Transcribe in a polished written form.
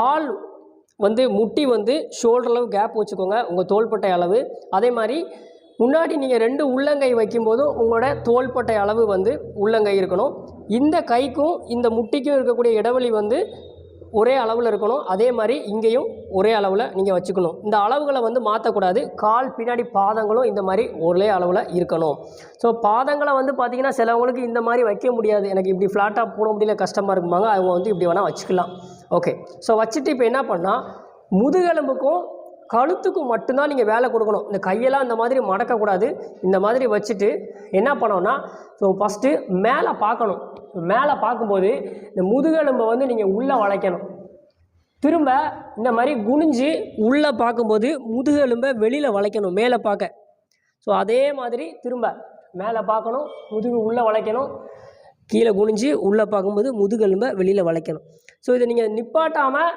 கால் வந்து முட்டி வந்து ஷோல்டர் அளவு கேப் வச்சுக்கோங்க, உங்கள் தோள்பட்டை அளவு. அதே மாதிரி முன்னாடி நீங்கள் 2 உள்ளங்கை வைக்கும்போதும் உங்களோட தோள்பட்டை அளவு வந்து உள்ளங்கை இருக்கணும். இந்த கைக்கும் இந்த முட்டிக்கும் இருக்கக்கூடிய இடைவெளி வந்து ஒரே அளவில் இருக்கணும். அதே மாதிரி இங்கேயும் ஒரே அளவில் நீங்கள் வச்சுக்கணும். இந்த அளவுகளை வந்து மாற்றக்கூடாது. கால் பின்னாடி பாதங்களும் இந்த மாதிரி ஒரே அளவில் இருக்கணும். ஸோ பாதங்களை வந்து பார்த்திங்கன்னா சிலவங்களுக்கு இந்த மாதிரி வைக்க முடியாது, எனக்கு இப்படி ஃப்ளாட்டாக போட முடியல கஷ்டமாக இருக்குமாங்க, அவங்க வந்து இப்படி வேணால் வச்சுக்கலாம். ஓகே, ஸோ வச்சுட்டு இப்போ என்ன பண்ணால் முதுகெலும்புக்கும் கழுத்துக்கும் மட்டும்தான் நீங்கள் வேலை கொடுக்கணும். இந்த கையெல்லாம் இந்த மாதிரி மடக்கக்கூடாது. இந்த மாதிரி வச்சுட்டு என்ன பண்ணோன்னா, ஸோ ஃபஸ்ட்டு மேலே பார்க்கணும். மேலே பார்க்கும்போது இந்த முதுகெலும்பை வந்து நீங்கள் உள்ளே வளைக்கணும். திரும்ப இந்த மாதிரி குனிஞ்சு உள்ளே பார்க்கும்போது முதுகெலும்பை வெளியில் வளைக்கணும் மேலே பார்க்க. ஸோ அதே மாதிரி திரும்ப மேலே பார்க்கணும், முதுகு உள்ளே வளைக்கணும், கீழே குனிஞ்சு உள்ளே பார்க்கும்போது முதுகெலும்பை வெளியில் வளைக்கணும். ஸோ இதை நீங்கள் நிப்பாட்டாமல்